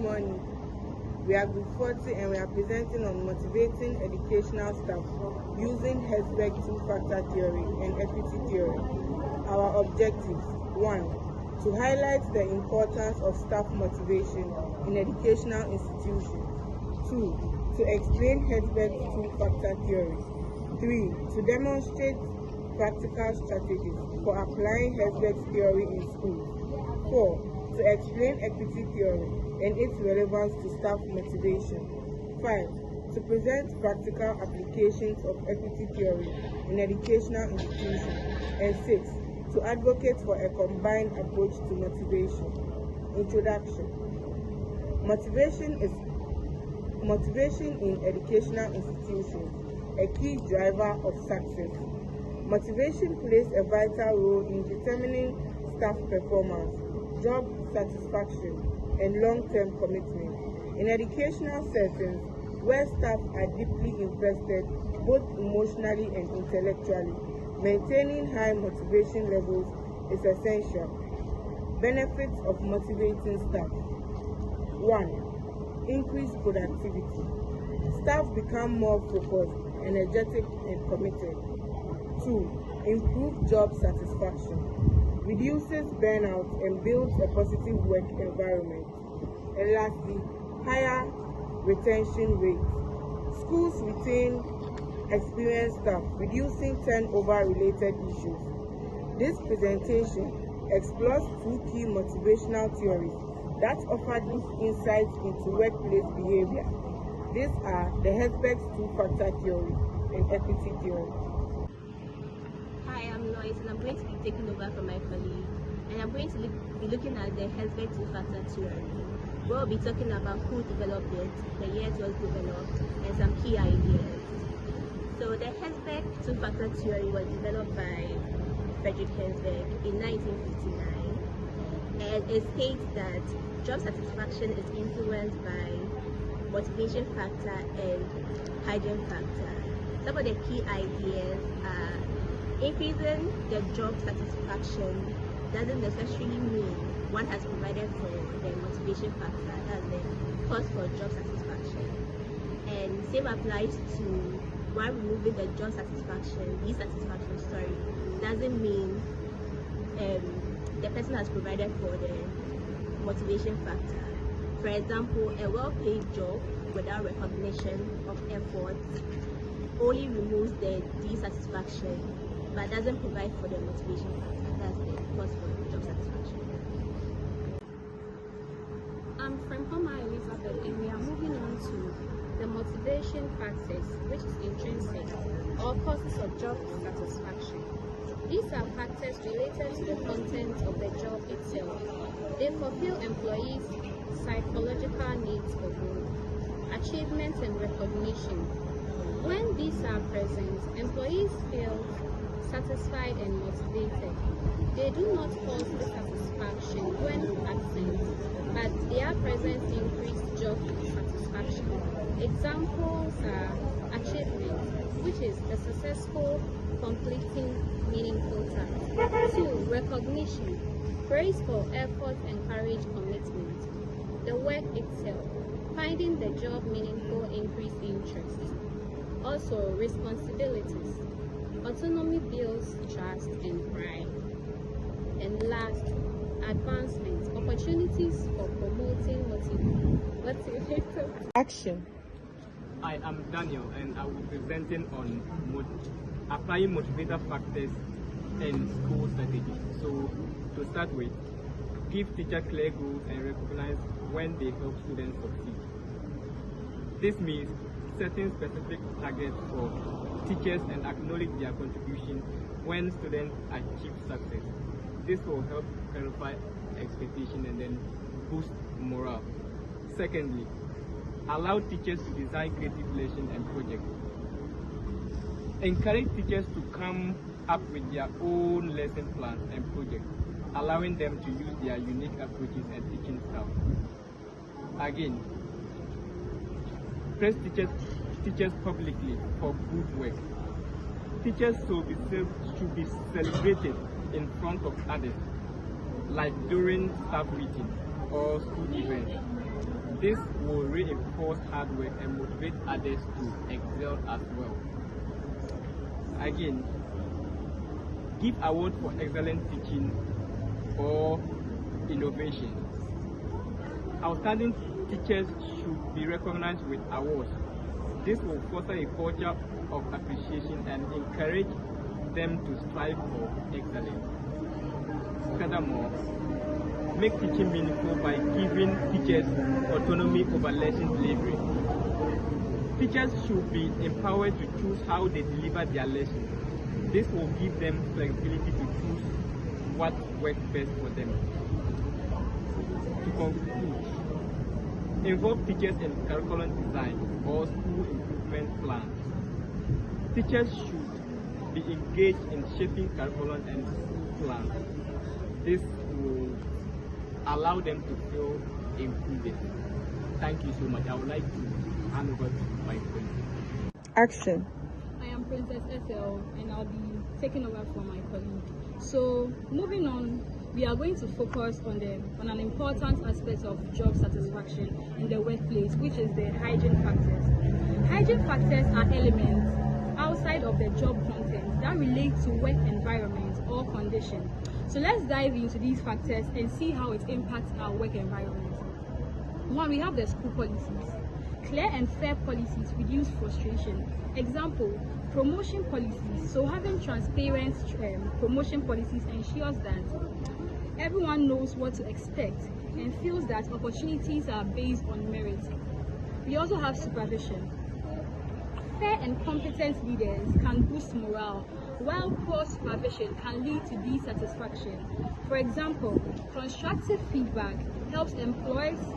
morning. We are Group 40 and we are presenting on motivating educational staff using HERZBERG'S two-factor theory and equity theory. Our objectives: 1. To highlight the importance of staff motivation in educational institutions. 2. To explain HERZBERG'S two-factor theory. 3. To demonstrate practical strategies for applying HERZBERG'S theory in schools. 4. To explain equity theory and its relevance to staff motivation. 5. To present practical applications of equity theory in educational institutions. And 6. To advocate for a combined approach to motivation. Introduction. Motivation in educational institutions, a key driver of success. Motivation plays a vital role in determining staff performance, job satisfaction, and long-term commitment. In educational settings, where staff are deeply invested both emotionally and intellectually, maintaining high motivation levels is essential. Benefits of motivating staff. 1. Increased productivity. Staff become more focused, energetic, and committed. 2. Improved job satisfaction. Reduces burnout and builds a positive work environment. And lastly, higher retention rate. Schools retain experienced staff, reducing turnover-related issues. This presentation explores two key motivational theories that offer deep insights into workplace behavior. These are the HERZBERG'S two-factor theory and equity theory. Hi, I'm Lois and I'm going to be taking over from my colleague, and I'm going to be looking at the HERZBERG'S two-factor theory. We'll be talking about who developed it, the year it was developed, and some key ideas. So the HERZBERG'S two-factor theory was developed by Frederick HERZBERG in 1959, and it states that job satisfaction is influenced by motivation factor and hygiene factor. Some of the key ideas are increasing the job satisfaction doesn't necessarily mean one has provided for the motivation factor, that's the cause for job satisfaction. And same applies to while removing the job satisfaction, doesn't mean the person has provided for the motivation factor. For example, a well-paid job without recognition of effort only removes the dissatisfaction but doesn't provide for the motivation factor. That's the cause for job satisfaction. I'm from Homa Elizabeth, and we are moving on to the motivation factors, which is intrinsic, or causes of job satisfaction. These are factors related to the content of the job itself. They fulfill employees' psychological needs for growth, achievement, and recognition. When these are present, employees feel satisfied and motivated. They do not cause dissatisfaction when absent, but their presence increases job satisfaction. Examples are achievement, which is the successful completing meaningful tasks. 2. Recognition, praise for effort, encourage commitment. The work itself, finding the job meaningful, increase interest. Also, responsibilities, autonomy builds trust and pride. And last, advancement, opportunities for promoting motivated Action. I am Daniel and I will be presenting on applying motivator factors in school strategies. So to start with, give teachers clear goals and recognize when they help students succeed. This means setting specific targets for teachers and acknowledge their contribution when students achieve success. This will help clarify expectation and then boost morale. Secondly, allow teachers to design creative lesson and projects. Encourage teachers to come up with their own lesson plans and projects, allowing them to use their unique approaches and teaching style. Again, praise teachers publicly for good work. Teachers should be celebrated in front of others, like during staff meetings or school events. This will reinforce hard work and motivate others to excel as well. Again, give award for excellent teaching or innovation. Outstanding teachers should be recognized with awards. This will foster a culture of appreciation and encourage them to strive for excellence. Furthermore, make teaching meaningful by giving teachers autonomy over lesson delivery. Teachers should be empowered to choose how they deliver their lessons. This will give them flexibility to choose what works best for them. To conclude, involve teachers in curriculum design or school improvement plans. Teachers should be engaged in shaping curriculum and school plans. This will allow them to feel included. Thank you so much. I would like to hand over to my friend. Action. I am Princess SL and I'll be taking over from my colleague. So moving on, we are going to focus on an important aspect of job satisfaction in the workplace, which is the hygiene factors. Hygiene factors are elements outside of the job content that relate to work environment or condition. So let's dive into these factors and see how it impacts our work environment. One, we have the school policies. Clear and fair policies reduce frustration. Example, promotion policies. So having transparent promotion policies ensures that everyone knows what to expect and feels that opportunities are based on merit. We also have supervision. Fair and competent leaders can boost morale, while poor supervision can lead to dissatisfaction. For example, constructive feedback helps employees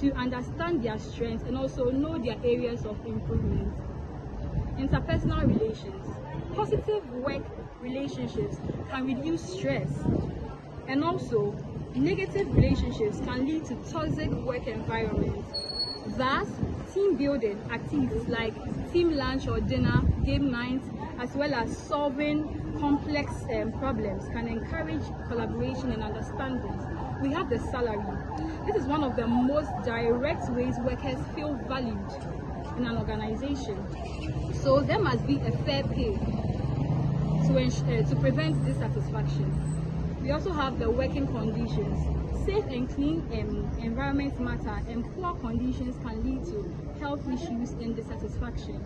to understand their strengths and also know their areas of improvement. Interpersonal relations. Positive work relationships can reduce stress, and also negative relationships can lead to toxic work environments. Thus, team building activities like team lunch or dinner, game nights, as well as solving complex problems can encourage collaboration and understanding. We have the salary. This is one of the most direct ways workers feel valued in an organization. So there must be a fair pay to prevent dissatisfaction. We also have the working conditions. Safe and clean environments matter, and poor conditions can lead to health issues and dissatisfaction.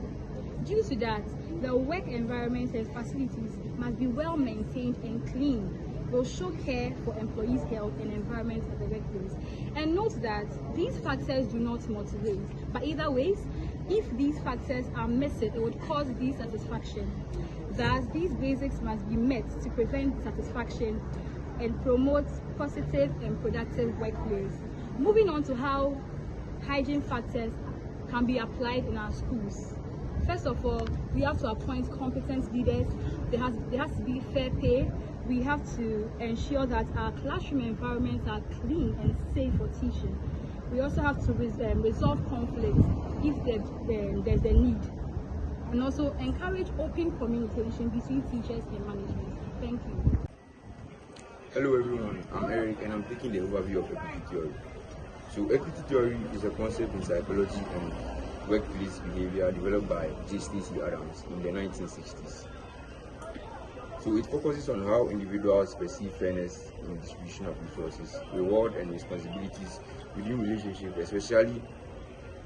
Due to that, the work environment and facilities must be well maintained and clean. Will show care for employees' health and environment at the workplace. And note that these factors do not motivate, but either ways, if these factors are missing, it would cause dissatisfaction. Thus, these basics must be met to prevent dissatisfaction and promote positive and productive workplace. Moving on to how hygiene factors can be applied in our schools. First of all, we have to appoint competent leaders. There has to be fair pay. We have to ensure that our classroom environments are clean and safe for teaching. We also have to resolve conflicts if there's a need, and also encourage open communication between teachers and management. Thank you. Hello everyone, I'm Eric and I'm taking the overview of equity theory. So equity theory is a concept in psychology and workplace behavior developed by J. Stacey Adams in the 1960s. So it focuses on how individuals perceive fairness in the distribution of resources, reward and responsibilities within relationships, especially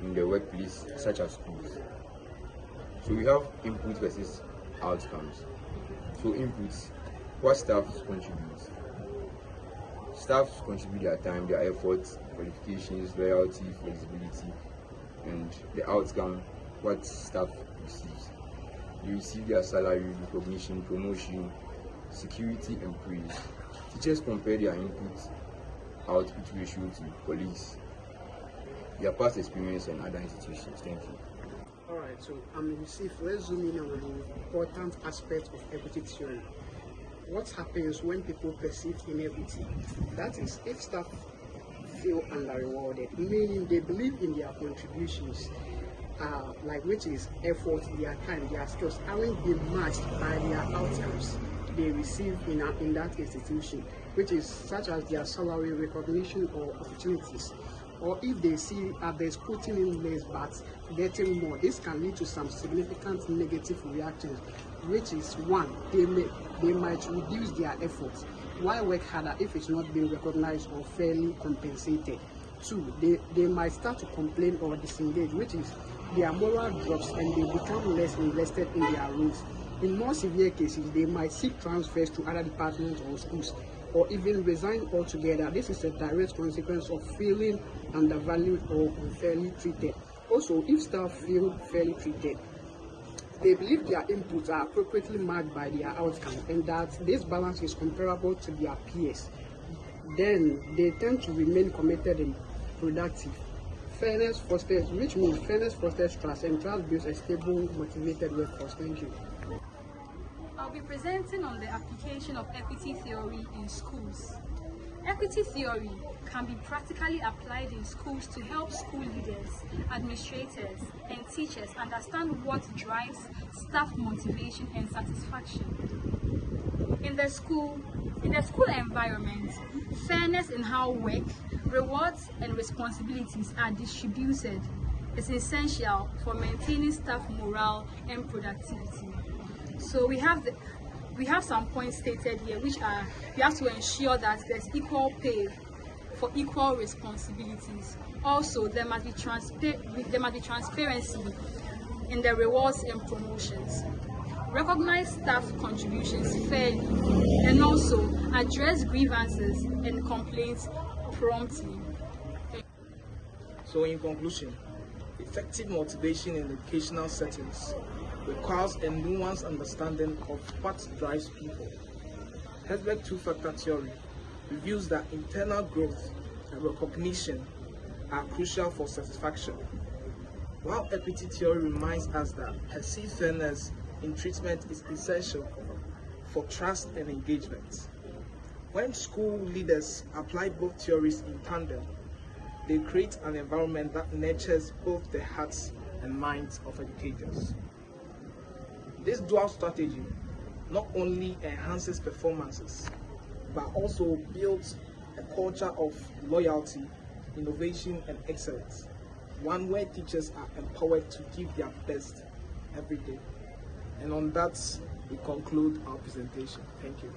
in the workplace such as schools. So we have input versus outcomes. So inputs, what staff contribute. Staff contribute their time, their efforts, qualifications, loyalty, flexibility, and the outcome, what staff receives. They receive their salary, recognition, promotion, security, and praise. Teachers compare their input-output ratio to colleagues, their past experience, and other institutions. Thank you. Alright, so I'm Yusuf. Let's zoom in on an important aspect of equity theory. What happens when people perceive inequity? That is, if staff feel under-rewarded, meaning they believe in their contributions, which is effort, their time, their skills, aren't being matched by their outcomes they receive in that institution. which is such as their salary, recognition, or opportunities. Or if they see others putting in less but getting more, this can lead to some significant negative reactions, which is one, they might reduce their efforts. Why work harder if it's not being recognized or fairly compensated? Two, they might start to complain or disengage, which is their moral drops and they become less invested in their roles. In more severe cases, they might seek transfers to other departments or schools, or even resign altogether. This is a direct consequence of feeling undervalued or unfairly treated. Also, if staff feel fairly treated, they believe their inputs are appropriately marked by their outcome and that this balance is comparable to their peers. Then they tend to remain committed and productive. Fairness fosters, which means fairness fosters trust, and trust builds a stable, motivated workforce. Thank you. I'll be presenting on the application of equity theory in schools. Equity theory can be practically applied in schools to help school leaders, administrators, and teachers understand what drives staff motivation and satisfaction. In the school environment, fairness in how work, rewards, and responsibilities are distributed is essential for maintaining staff morale and productivity. So we have some points stated here, which are we have to ensure that there's equal pay for equal responsibilities. Also, there must be transparency in the rewards and promotions. Recognize staff contributions fairly, and also address grievances and complaints promptly. So in conclusion, effective motivation in educational settings requires a nuanced understanding of what drives people. HERZBERG'S two-factor theory reveals that internal growth and recognition are crucial for satisfaction, while equity theory reminds us that perceived fairness in treatment is essential for trust and engagement. When school leaders apply both theories in tandem, they create an environment that nurtures both the hearts and minds of educators. This dual strategy not only enhances performances, but also builds a culture of loyalty, innovation, and excellence, one where teachers are empowered to give their best every day. And on that, we conclude our presentation. Thank you.